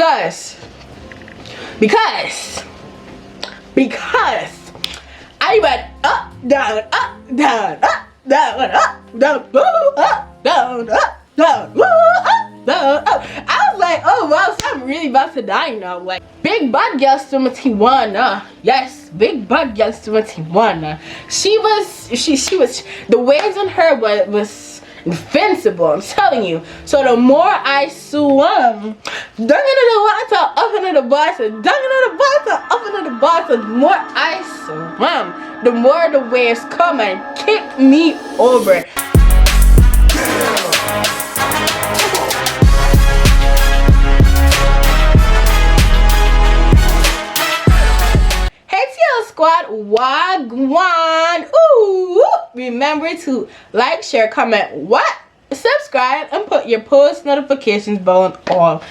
because I went up, down, up, down, up, down, up, down, woo, up, down, up, down, woo, up, down, up. I was like, oh wow, so I'm really about to die now. Like, big bad girl Tywana. Yes, big bad girl Tywana. She was, the waves on her was invincible, I'm telling you. So the more I swam, down into the water, up into the water, down into the water, up into the water, the more I swam, the more the waves come and kick me over. Hey TL Squad, wagwan. Ooh, remember to like, share, comment, subscribe, and put your post notifications bell on all.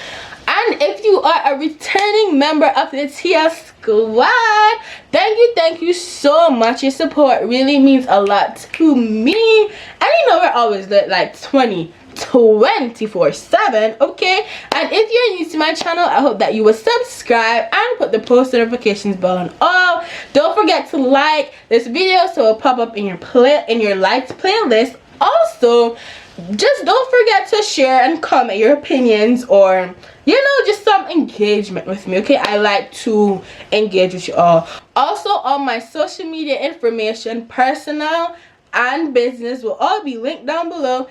And if you are a returning member of the TL Squad, thank you so much. Your support really means a lot to me. And you know we're always lit like 24/7, okay? And if you're new to my channel, I hope that you will subscribe and put the post notifications bell on all. Don't forget to like this video so it'll pop up in your liked playlist. Also, just don't forget to share and comment your opinions, or you know, just some engagement with me, okay? I like to engage with you all. Also, all my social media information, personal and business, will all be linked down below.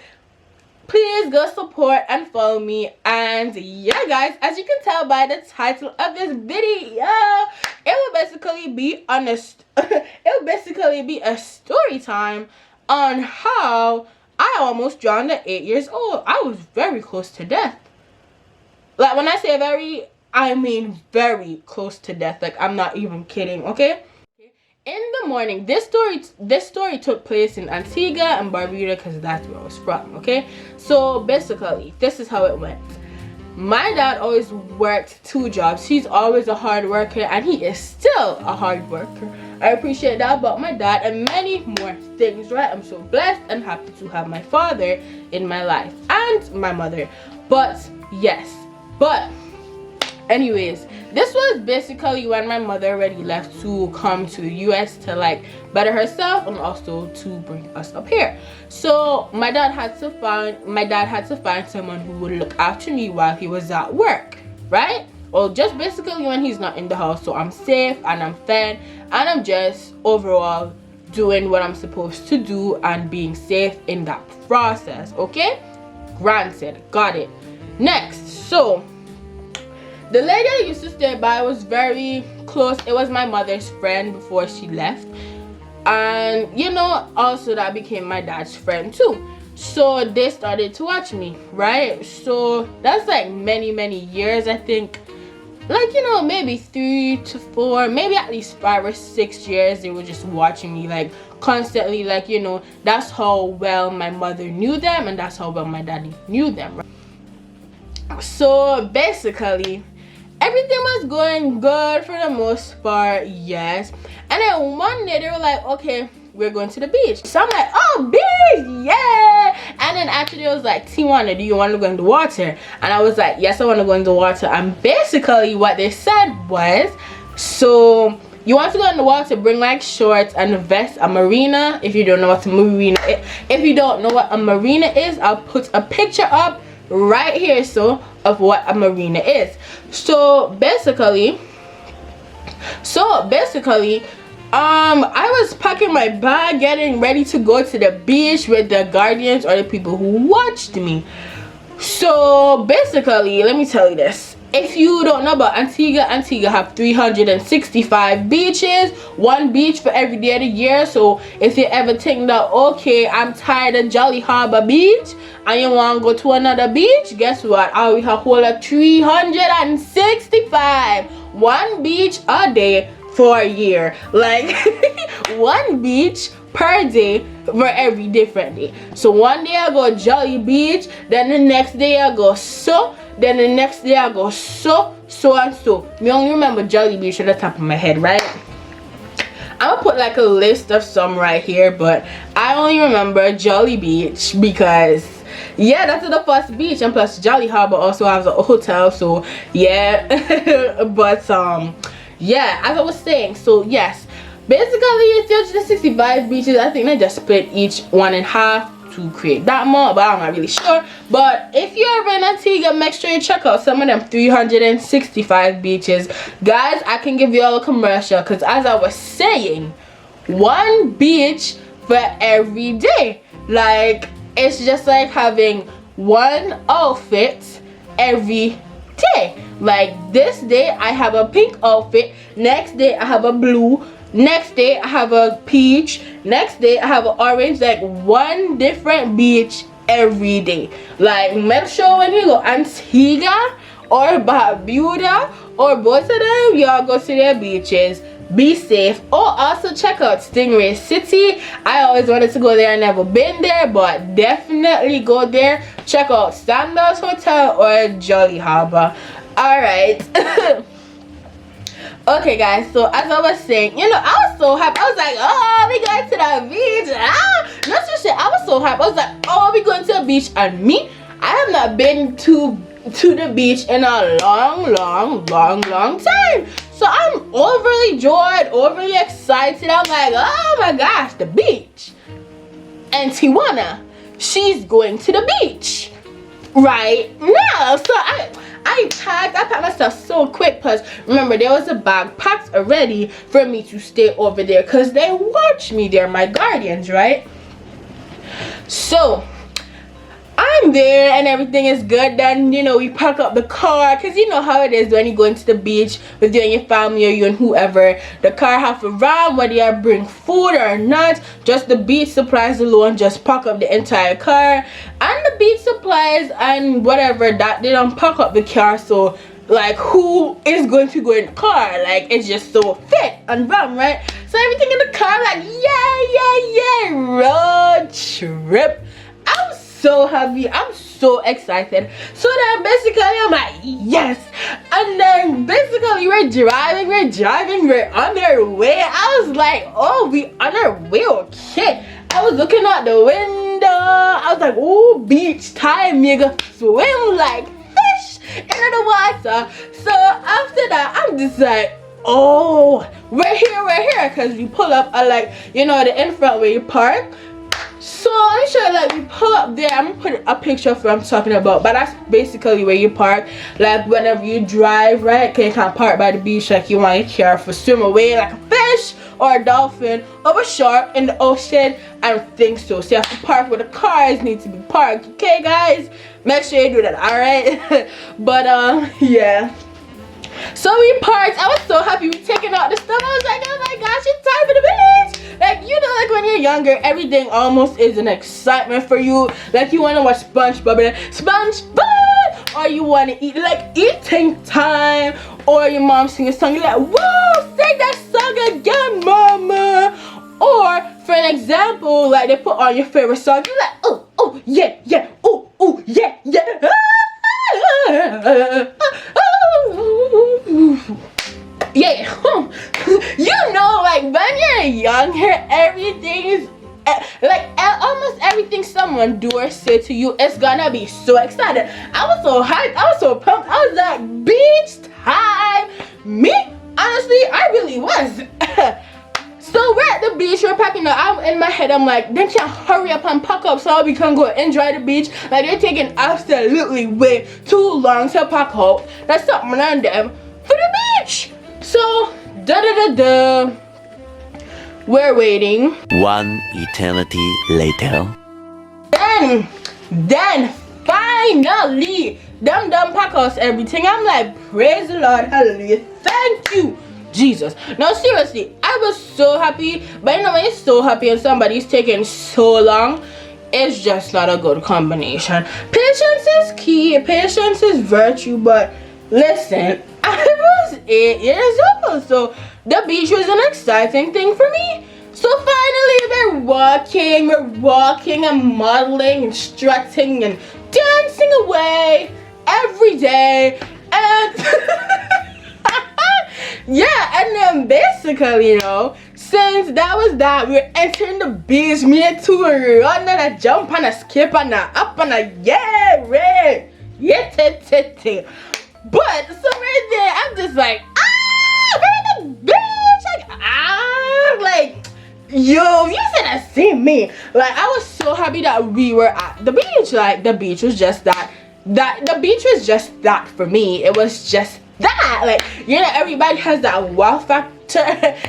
Please go support and follow me. And yeah guys, as you can tell by the title of this video, it will basically be a story time on how I almost drowned at 8 years old. I was very close to death. Like, when I say very, I mean very close to death. Like, I'm not even kidding, okay? In the morning, this story took place in Antigua and Barbuda because that's where I was from, okay? So basically, this is how it went. My dad always worked 2 jobs. He's always a hard worker, and he is still a hard worker. I appreciate that about my dad and many more things, right? I'm so blessed and happy to have my father in my life and my mother. But anyways, this was basically when my mother already left to come to the US to like better herself and also to bring us up here. So my dad had to find someone who would look after me while he was at work, right? Well, just basically when he's not in the house, so I'm safe and I'm fed and I'm just overall doing what I'm supposed to do and being safe in that process, okay? Granted, got it. Next, so the lady I used to stay by was very close. It was my mother's friend before she left. And, you know, also that became my dad's friend too. So they started to watch me, right? So that's like many years, I think. Like, you know, maybe 3 to 4, maybe at least 5 or 6 years. They were just watching me like constantly. Like, you know, that's how well my mother knew them and that's how well my daddy knew them, right? So basically, everything was going good for the most part, yes. And then one day they were like, okay, we're going to the beach. So I'm like, oh, beach, yeah. And then after they was like, Tywana, do you want to go in the water? And I was like, yes, I want to go in the water. And basically what they said was, so you want to go in the water, bring like shorts and a vest, a marina. If you don't know what a marina is, I'll put a picture up right here so of what a marina is. So basically I was packing my bag, getting ready to go to the beach with the guardians or the people who watched me. So basically, let me tell you this. If you don't know about Antigua have 365 beaches, 1 beach for every day of the year. So if you ever think that, okay, I'm tired of Jolly Harbor Beach and you want to go to another beach, guess what? I will have whole of 365. 1 beach a day for a year. Like 1 beach per day for every different day. So one day I go Jolly Beach, then the next day I go then the next day I go so and so. Me only remember Jolly Beach at the top of my head, right? I'm gonna put like a list of some right here, but I only remember Jolly Beach because yeah, that's the first beach, and plus Jolly Harbor also has a hotel, so yeah. But yeah, as I was saying, so yes, basically 365 beaches. I think they just split each one in half to create that more, but I'm not really sure. But if you're ever in Antigua, make sure you check out some of them 365 beaches, guys. I can give you all a commercial, because as I was saying, one beach for every day. Like, it's just like having one outfit every day. Like, this day I have a pink outfit, next day I have a blue, next day I have a peach, next day I have an orange. Like, one different beach every day. Like, make sure when you go Antigua or Barbuda or both of them, y'all go to their beaches. Be safe. Oh, also check out Stingray City. I always wanted to go there. I never been there, but definitely go there. Check out Sandals Hotel or Jolly Harbor. Alright. Okay, guys, so as I was saying, you know, I was so happy. I was like, oh, we going to the beach. Not so shit. I was so happy. I was like, oh, we going to the beach. And me, I have not been to the beach in a long time. So I'm overly joyed, overly excited. I'm like, oh my gosh, the beach. And Tywana, she's going to the beach right now. So I packed myself so quick, because remember, there was a bag packed already for me to stay over there, because they watch me. They're my guardians, right? So I'm there and everything is good. Then, you know, we pack up the car, because you know how it is when you go into the beach with you and your family or you and whoever. The car have to run whether you bring food or not. Just the beach supplies alone, just pack up the entire car, and the beach supplies and whatever that they don't pack up the car. So like, who is going to go in the car? Like, it's just so fit and run, right? So everything in the car, like, yeah, road trip. I'm so happy. I'm so excited. So then basically I'm like, yes. And then basically we're driving, we're on our way. I was like, oh, we on our way, okay. I was looking out the window. I was like, oh, beach time, you go swim like fish in the water. So after that, I'm just like, oh, we're here, because we pull up at, like, you know, the in front where you park. So I'm sure, like, we pull up there. I'm gonna put a picture of what I'm talking about, but that's basically where you park. Like, whenever you drive, right? Cause you can't park by the beach like you want your car for swim away like a fish or a dolphin or a shark in the ocean. I don't think so. So you have to park where the cars need to be parked. Okay, guys, make sure you do that. All right. But yeah. So we parked. I was so happy we taking out the stuff. I was like, oh my gosh, it's time for the beach. Like, you know, like when you're younger, everything almost is an excitement for you. Like, you want to watch SpongeBob, or you want to eat, like, eating time, or your mom sing a song. You're like, whoa, sing that song again, mama. Or for an example, like, they put on your favorite song. You're like, oh, yeah, oh, yeah. Yeah, you know, like, when you're younger, everything is like, almost everything someone do or say to you is gonna be so excited. I was so hyped, I was so pumped. I was like, beach time. Me, honestly, I really was. So we're at the beach, we're packing up. I'm in my head, I'm like, they can't hurry up and pack up so we can go enjoy the beach. Like, they're taking absolutely way too long to pack up. That's something on them for the beach. So we're waiting. One eternity later. Then finally them pack us everything. I'm like, praise the Lord, hallelujah, thank you, Jesus. No, seriously, I was so happy. But you know, when you're so happy and somebody's taking so long, it's just not a good combination. Patience is key, patience is virtue. But listen, I was 8 years old, so the beach was an exciting thing for me. So finally we're walking and modeling and strutting and dancing away every day. And yeah, and then basically, you know, since that was that, we're entering the beach. Me and two run and a jump and a skip and a up and a yeah, red. Yeah, but so right there, I'm just like, we're at the beach. Like, yo, you should have seen me. Like, I was so happy that we were at the beach. Like, the beach was just that the beach was just that for me. It was just that. Like, you know, everybody has that wow factor.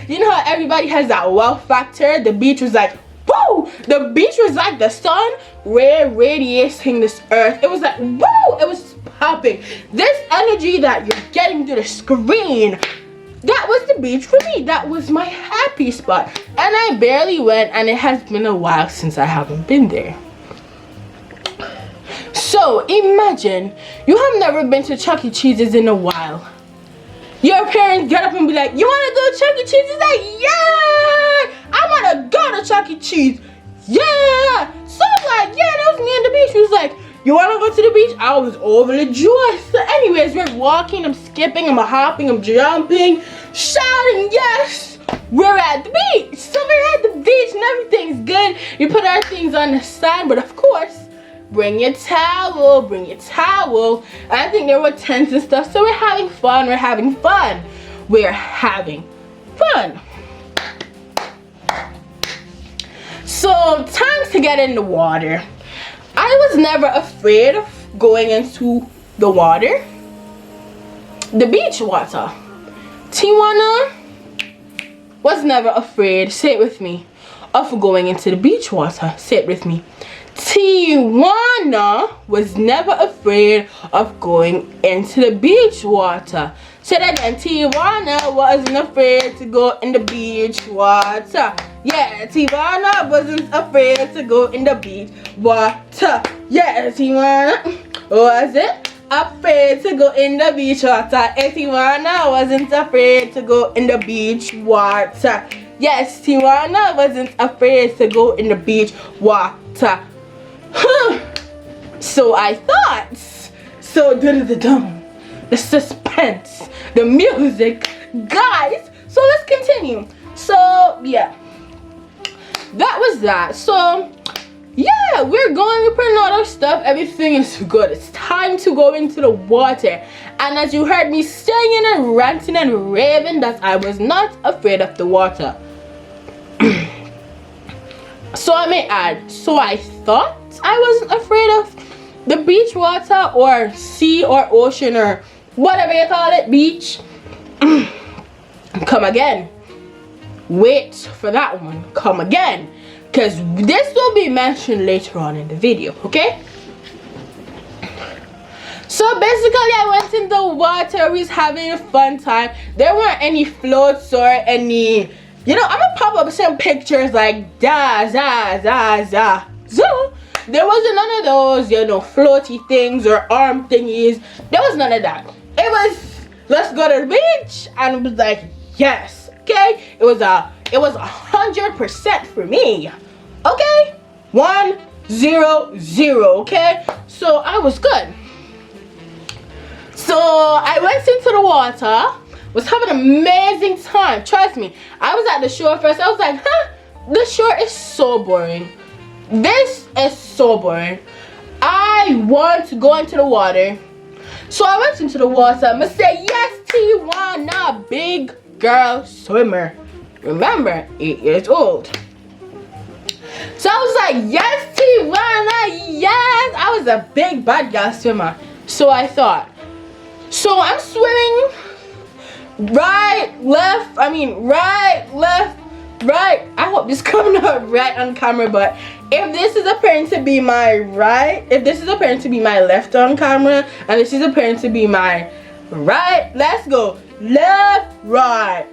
You know how everybody has that wow factor? The beach was like, whoa! The beach was like the sun radiating this earth. It was like, whoa! It was popping. This energy that you're getting through the screen, that was the beach for me. That was my happy spot. And I barely went, and it has been a while since I haven't been there. So imagine you have never been to Chuck E. Cheese's in a while. Your parents get up and be like, you want to go to Chuck E. Cheese? It's like, yeah, I want to go to Chuck E. Cheese. Yeah. So I was like, yeah, that was me on the beach. He was like, you want to go to the beach? I was overjoyed. So anyways, we're walking, I'm skipping, I'm hopping, I'm jumping, shouting, yes, we're at the beach. So we're at the beach and everything's good. We put our things on the side, but of course, bring your towel, bring your towel. And I think there were tents and stuff, so we're having fun, we're having fun. We're having fun. So, time to get in the water. I was never afraid of going into the water. The beach water. Tywana was never afraid, say it with me, of going into the beach water. Say it with me. Tywana was never afraid of going into the beach water. Say that again. Tywana wasn't afraid to go in the beach water. Yeah, Tywana wasn't afraid to go in the beach water. Yeah, Tywana wasn't afraid to go in the beach water. Tywana wasn't afraid to go in the beach water. Yes, Tywana wasn't afraid to go in the beach water. So I thought. So the suspense, the music, guys. So let's continue. So yeah, that was that. So yeah, we're putting all our stuff. Everything is good. It's time to go into the water. And as you heard me singing and ranting and raving, that I was not afraid of the water. So I may add, so I thought I wasn't afraid of the beach water or sea or ocean or whatever you call it, beach. Come again. Wait for that one. Come again. Because this will be mentioned later on in the video, okay? So basically I went in the water, we was having a fun time. There weren't any floats or any, you know, I'm gonna pop up some pictures like da za za za za. There wasn't none of those, you know, floaty things or arm thingies. There was none of that. It was, let's go to the beach, and it was like, yes, okay. It was 100% for me, okay. 100, okay. So I was good. So I went into the water, was having an amazing time. Trust me, I was at the shore first. I was like, the shore is so boring. This is so boring. I want to go into the water. So I went into the water. I'm gonna say, yes, Tywana, big girl swimmer. Remember, 8 years old. So I was like, yes, Tywana, yes. I was a big bad girl swimmer. So I thought. So I'm swimming right, left, right. I hope this coming out right on camera, but if this is appearing to be my right, if this is appearing to be my left on camera, and this is appearing to be my right, let's go. Left, right.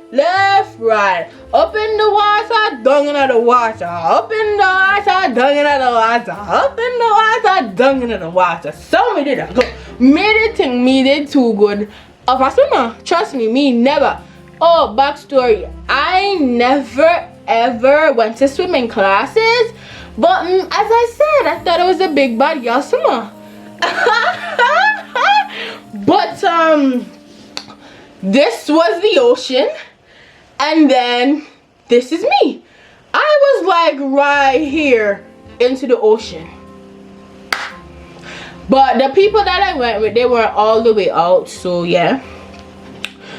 Up in the water, down in the water. Up in the water, down in the water. Up in the water, down in the water. So we did that. Me did too good of a swimmer. Trust me, me never. Oh, backstory. I never ever went to swimming classes, but as I said, I thought I was a big bad girl swimmer. But this was the ocean, and then this is me. I was like right here into the ocean. But the people that I went with, they weren't all the way out, so yeah.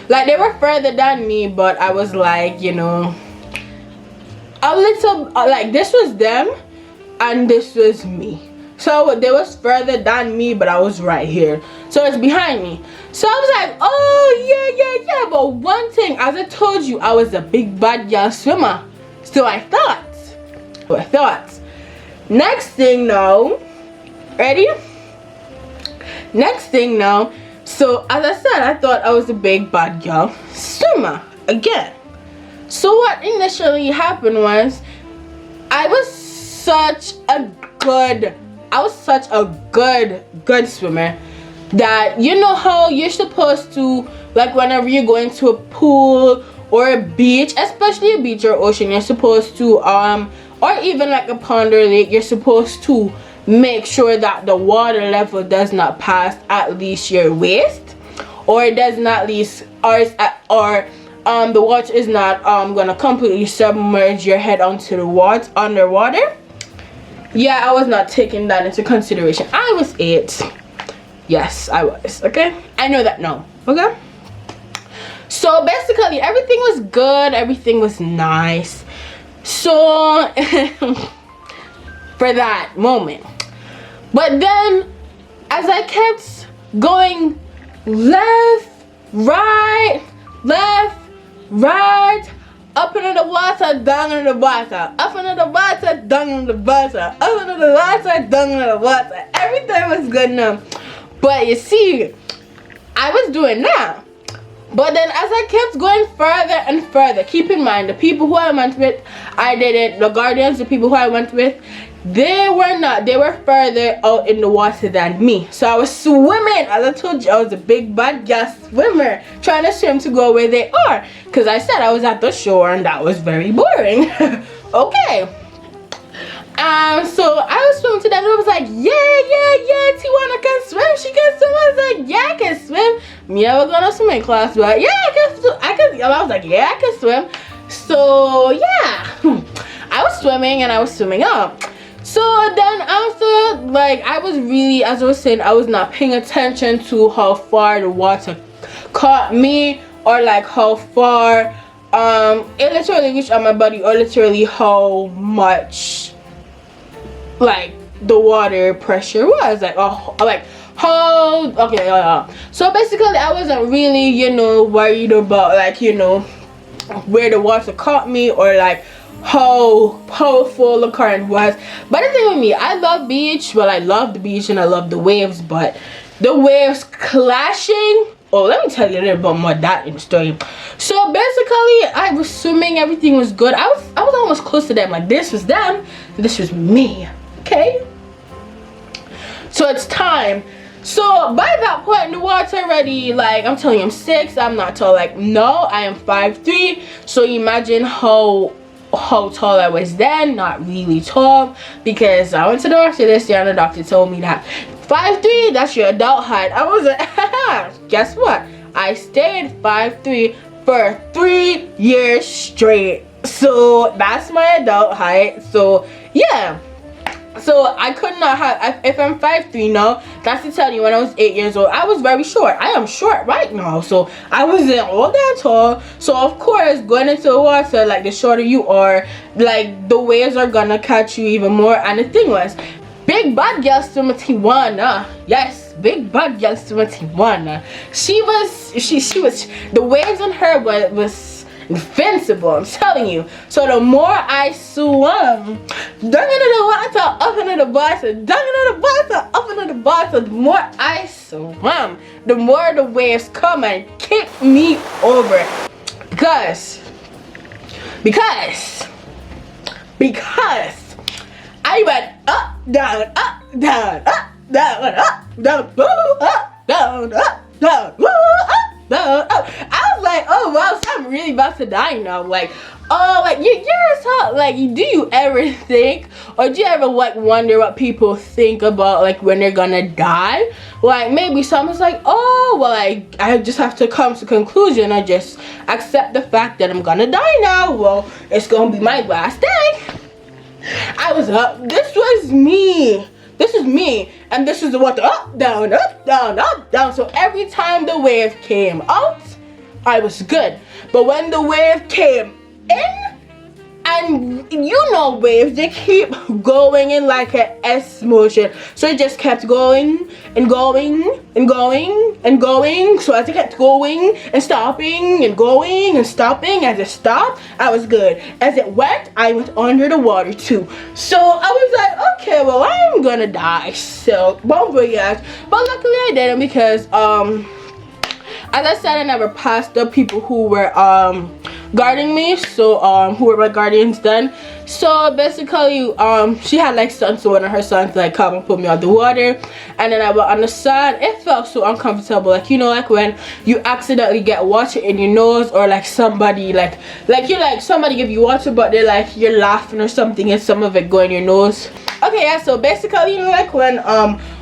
Like, they were further than me, but I was like, you know, a little, like, this was them and this was me. So they was further than me, but I was right here. So it's behind me. So I was like, oh yeah. But one thing, as I told you, I was a big bad girl swimmer. So I thought. Next thing now, ready? Next thing now, so as I said, I thought I was a big bad girl swimmer again. So what initially happened was, I was such a good swimmer that, you know how you're supposed to, like, whenever you go into a pool or a beach, especially a beach or ocean, you're supposed to or even like a pond or lake, you're supposed to make sure that the water level does not pass at least your waist, or it does not least, or the water is not gonna completely submerge your head onto the water underwater. Yeah, I was not taking that into consideration. I was 8. Yes, I was. Okay, I know that now. Okay, so basically everything was good, everything was nice. So for that moment, but then as I kept going left, right, up into the water, down into the water, up into the water, down into the water, up into the water, down into the water. Everything was good now. But you see, I was doing that. But then as I kept going further and further, keep in mind, the people who I went with, I didn't, the guardians, the people who I went with, they were not, they were further out in the water than me. So I was swimming. As I told you, I was a big bad girl swimmer, trying to swim to go where they are. Because I said I was at the shore and that was very boring. Okay. So I was swimming to them and I was like, yeah, Tywana can swim. She can swim. I was like, yeah, I can swim. Me, I was gonna swimming class, but yeah, I was like, yeah, I can swim. So yeah, I was swimming and I was swimming up. So then after, like, I was really, as I was saying, I was not paying attention to how far the water caught me, or like how far it literally reached on my body, or literally how much, like, the water pressure was, like, how, okay, so basically I wasn't really, you know, worried about, like, you know, where the water caught me, or like how powerful the current was. But the thing with me, I love beach. Well, I love the beach and I love the waves, but the waves clashing, oh, let me tell you a little bit more of that in the story. So basically I was swimming, everything was good. I was almost close to them, like this was them, this was me. Okay, so it's time. So by that point in the water already, like, I'm telling you, I'm 6, I'm not tall. Like, no, I am 5'3". So imagine how tall I was then. Not really tall, because I went to the doctor this year and the doctor told me that 5'3", that's your adult height. I was like, guess what? I stayed 5'3" for 3 years straight. So that's my adult height. So yeah. So I could not have, if I'm 5'3" now, that's to tell you, when I was 8 years old, I was very short. I am short right now, so I wasn't all that tall. So of course, going into the water, like, the shorter you are, like, the waves are gonna catch you even more. And the thing was, big bad girl swimmer Tywana, yes, big bad girl swimmer Tywana, she was, the waves on her was invincible, I'm telling you. So the more I swam, down into the water, up into the water, down into the water, up into the water, the more I swam, the more the waves come and kick me over. Because I went up, down, up, down, up, down, up, down, woo, up, down, woo, up, down, up. I was like, oh wow, so I'm really about to die now. Like, Oh, like do you ever think, or do you ever like wonder what people think about like when they're gonna die? Like maybe someone's like, oh well, I just have to come to conclusion, I just accept the fact that I'm gonna die now. Well, it's gonna be my last day. I was up. This was me. This is me, and this is what the up, down, up, down, up, down. So every time the wave came out, I was good. But when the wave came in, and you know waves, they keep going in like an S motion. So it just kept going and going and going and going. So as it kept going and stopping and going and stopping, as it stopped, I was good. As it went, I went under the water too. So I was like, okay, well, I'm gonna die. So bon voyage. But luckily I didn't, because as I said, I never passed the people who were guarding me, so who were my guardians then. So basically she had like sons, so one of her sons like come and put me out the water, and then I went on the sand. It felt so uncomfortable, like, you know, like when you accidentally get water in your nose, or like somebody like somebody give you water, but they're like, you're laughing or something and some of it go in your nose. Okay, yeah, so basically, you know, like when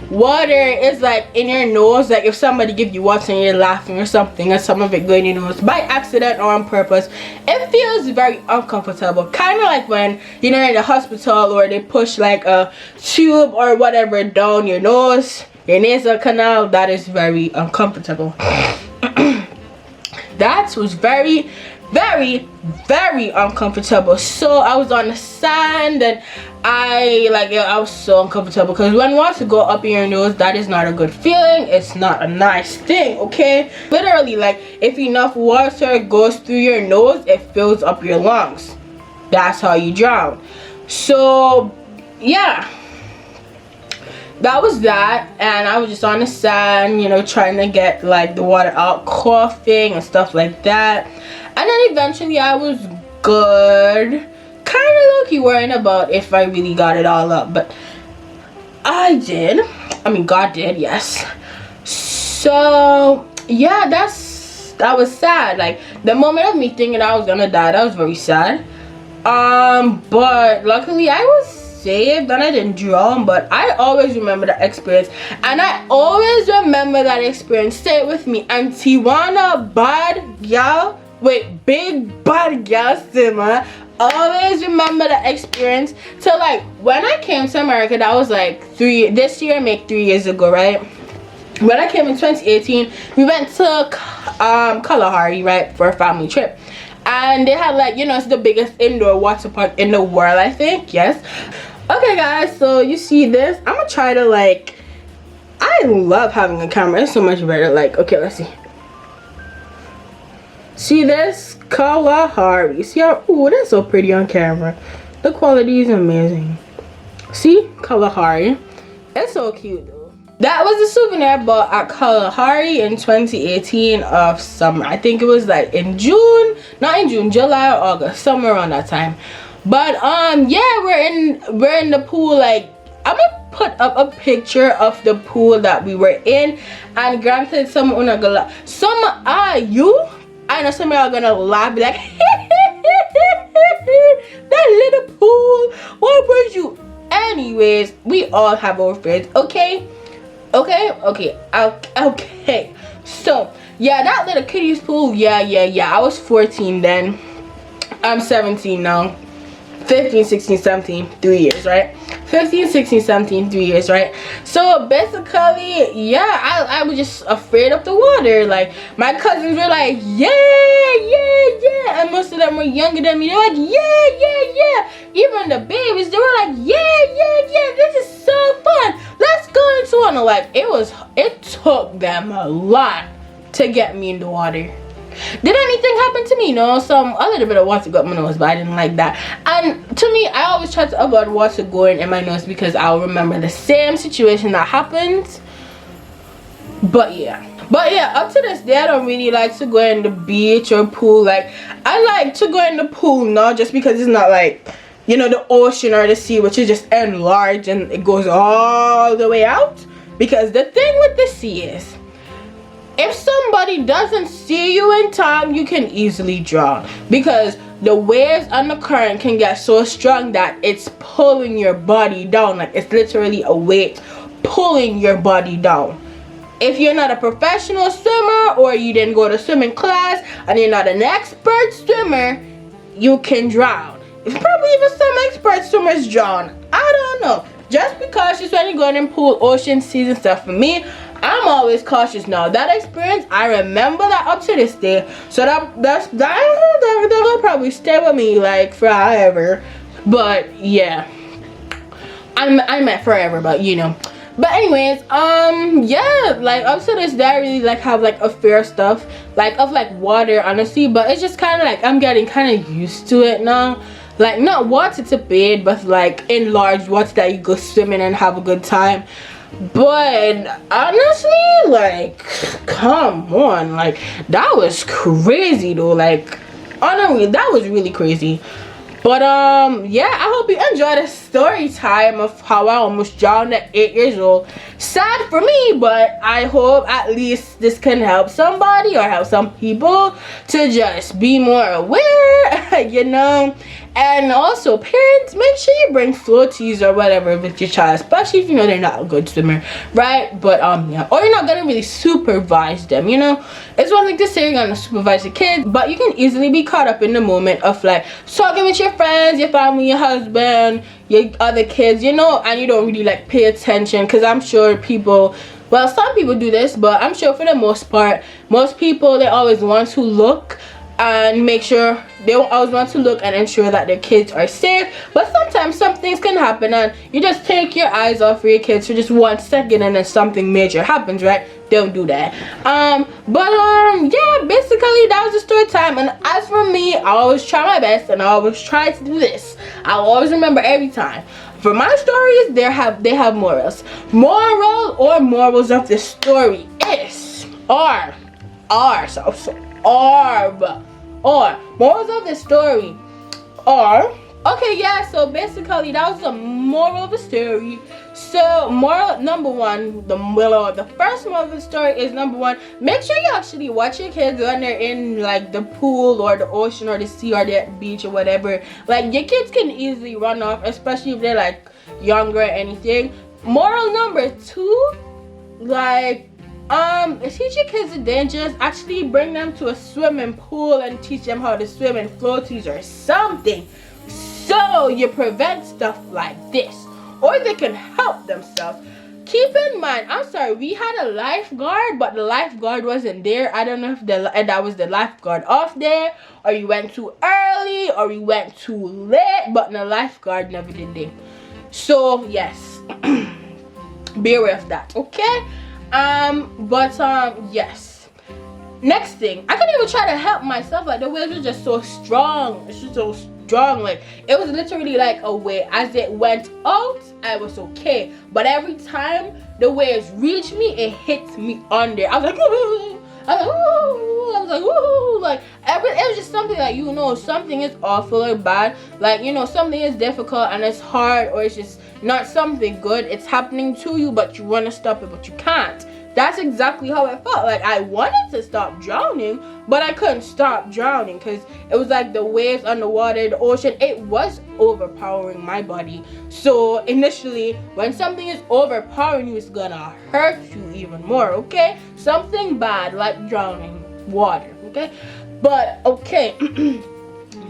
water is like in your nose, like if somebody give you water and you're laughing or something and some of it go in your nose by accident or on purpose, it feels very uncomfortable, kind of like when you're in the hospital or they push like a tube or whatever down your nose, your nasal canal. That is very uncomfortable. That was very, very, very uncomfortable. So I was on the sand, and I was so uncomfortable, because when water go up in your nose, that is not a good feeling. It's not a nice thing, okay? Literally, like if enough water goes through your nose, it fills up your lungs. That's how you drown. So yeah, that was that. And I was just on the sand, you know, trying to get like the water out, coughing and stuff like that. And then eventually I was good, kind of low-key worrying about if I really got it all up, but I did. I mean, God did, yes. So yeah, that was sad. Like the moment of me thinking I was gonna die, that was very sad. But luckily I was saved and I didn't drown. But I always remember that experience, and I always remember that experience. Say it with me. And Tywana, bad girl, wait, big bad girl simmer. Always remember that experience. So like when I came to America, that was like this year make 3 years ago, right? When I came in 2018, we went to Kalahari, right, for a family trip. And they had like, you know, it's the biggest indoor water park in the world, I think. Yes. Okay guys, so you see this, I'm gonna try to like, I love having a camera. It's so much better. Like, okay, let's see this Kalahari. See how, ooh, that's so pretty on camera. The quality is amazing. See, Kalahari. It's so cute though. That was a souvenir I bought at Kalahari in 2018 of summer. I think it was like in June, not in June, July or August, somewhere around that time. But yeah, we're in the pool. Like, I'm gonna put up a picture of the pool that we were in. And granted, some are gonna, I know some are gonna laugh, be like, that little pool, what were you? Anyways, we all have our fears, okay? Okay. So yeah, that little kiddie's pool, yeah. I was 14 then. I'm 17 now. 15, 16, 17, 3 years, right? 15, 16, 17, 3 years, right? So basically, yeah, I was just afraid of the water. Like my cousins were like, yeah, and most of them were younger than me. They were like, yeah. Even the babies, they were like, yeah, this is so fun. Let's go into it. And like it took them a lot to get me in the water. Did anything happen to me? No, a little bit of water got my nose, but I didn't like that. And to me, I always try to avoid water going in my nose, because I'll remember the same situation that happened. But yeah, up to this day, I don't really like to go in the beach or pool. Like, I like to go in the pool now, just because it's not like, you know, the ocean or the sea, which is just enlarged and it goes all the way out. Because the thing with the sea is, if somebody doesn't see you in time, you can easily drown. Because the waves and the current can get so strong that it's pulling your body down. Like, it's literally a weight pulling your body down. If you're not a professional swimmer, or you didn't go to swimming class and you're not an expert swimmer, you can drown. Probably even some expert swimmers drown. I don't know. Just be cautious when you're going in pool, ocean, seas and stuff. For me, I'm always cautious now. That experience, I remember that up to this day. So that'll probably stay with me like forever. But yeah, I meant forever, but you know. But anyways, yeah, like up to this day, I really like have like a fear of stuff, like of like water, honestly. But it's just kind of like I'm getting kind of used to it now. Like, not water to bathe, but like in large water that you go swimming and have a good time. But honestly, like, come on, like, that was crazy though. Like, honestly, that was really crazy. But yeah, I hope you enjoyed the story time of how I almost drowned at 8 years old. Sad for me, but I hope at least this can help somebody or help some people to just be more aware, you know. And also, parents, make sure you bring floaties or whatever with your child, especially if you know they're not a good swimmer, right? But yeah, or you're not gonna really supervise them, you know. It's one thing to say you're gonna supervise your kids, but you can easily be caught up in the moment of like talking with your friends, your family, your husband, your other kids, you know, and you don't really like pay attention. Because I'm sure people, well, some people do this, but I'm sure for the most part, most people, they always want to look and make sure, they always want to look and ensure that their kids are safe. But sometimes some things can happen and you just take your eyes off of your kids for just 1 second and then something major happens, right? Don't do that. Yeah, basically that was the story time. And as for me, I always try my best and I always try to do this. I'll always remember every time. For my stories, they have morals. Morals of the story is or morals of the story are, okay, yeah, so basically that was the moral of the story. So moral number one, the first moral of the story is, number one, make sure you actually watch your kids when they're in like the pool or the ocean or the sea or the beach or whatever. Like, your kids can easily run off, especially if they're like younger or anything. Moral number two, like, teach your kids the dangers. Actually bring them to a swimming pool and teach them how to swim in floaties or something, so you prevent stuff like this, or they can help themselves. Keep in mind, I'm sorry, we had a lifeguard, but the lifeguard wasn't there. I don't know if that was the lifeguard off there, or you went too early, or you went too late, but the lifeguard never did there. So yes, be aware of that, okay? Yes. Next thing, I couldn't even try to help myself. Like, the waves were just so strong. It's just so strong. Like, it was literally like a wave. As it went out, I was okay. But every time the waves reached me, it hit me under. I was like, ooh. Like, it was just something that, you know, something is awful or bad. Like, you know, something is difficult and it's hard, or it's just not something good. It's happening to you, but you want to stop it, but you can't. That's exactly how I felt. Like, I wanted to stop drowning, but I couldn't stop drowning because it was like the waves underwater, the ocean, it was overpowering my body. So initially, when something is overpowering you, it's gonna hurt you even more, okay? Something bad like drowning, water, okay? But okay,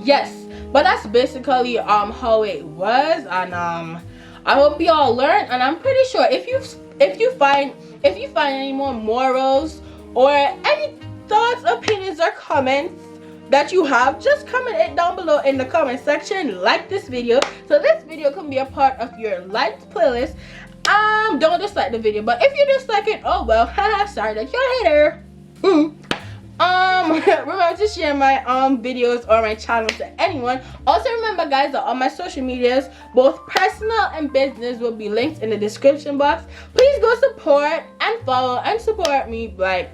yes, but that's basically how it was. And I hope you all learned, and I'm pretty sure if you find any more morals or any thoughts, opinions, or comments that you have, just comment it down below in the comment section. Like this video so this video can be a part of your liked playlist. Don't dislike the video, but if you dislike it, oh well, sorry that you're a hater. Remember to share my videos or my channel to anyone. Also remember, guys, that all my social medias, both personal and business, will be linked in the description box. Please go support and follow and support me, like,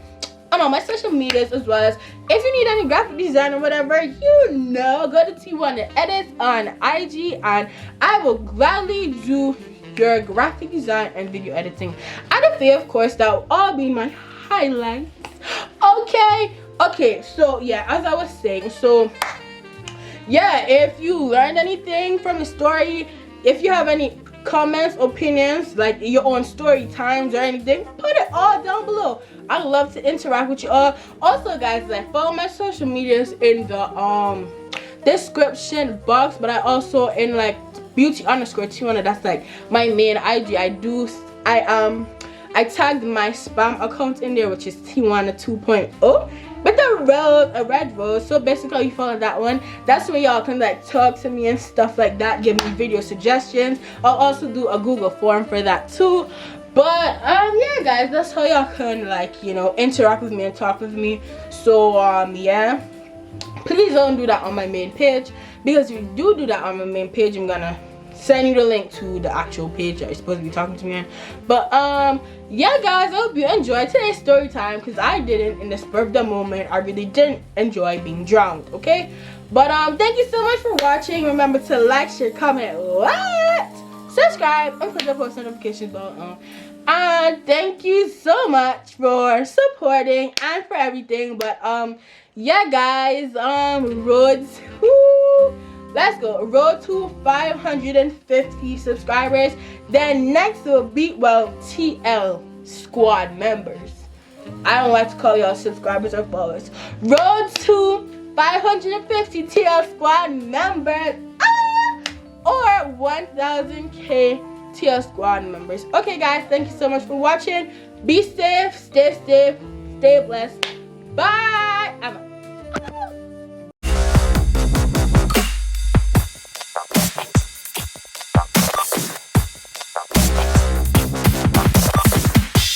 on all my social medias, as well as if you need any graphic design or whatever, you know, go to Tywana Edits on IG and I will gladly do your graphic design and video editing. And a fee, of course, that will all be my highlights. Okay, so yeah, as I was saying, so yeah, if you learned anything from the story, if you have any comments, opinions, like your own story times or anything, put it all down below. I love to interact with you all. Also, guys, like, follow my social medias in the description box, but I also in like beauty_Tywana. That's like my main IG. I tagged my spam account in there, which is Tywana 2.0 with a red rose. So basically, you follow that one. That's where y'all can like talk to me and stuff like that. Give me video suggestions. I'll also do a Google form for that too. But yeah, guys, that's how y'all can like, you know, interact with me and talk with me. So yeah, please don't do that on my main page, because if you do that on my main page, I'm gonna send you the link to the actual page that you're supposed to be talking to me on. But yeah, guys, I hope you enjoyed today's story time, because I didn't. In the spur of the moment, I really didn't enjoy being drowned. Okay, but thank you so much for watching. Remember to like, share, comment, subscribe, and put the post notifications bell on. And thank you so much for supporting and for everything. But yeah, guys, roads, let's go, road to 550 subscribers. Then next will be, well, TL squad members. I don't like to call y'all subscribers or followers. Road to 550 TL squad members, or 1000K TL squad members. Okay, guys, thank you so much for watching. Be safe, stay blessed. Bye.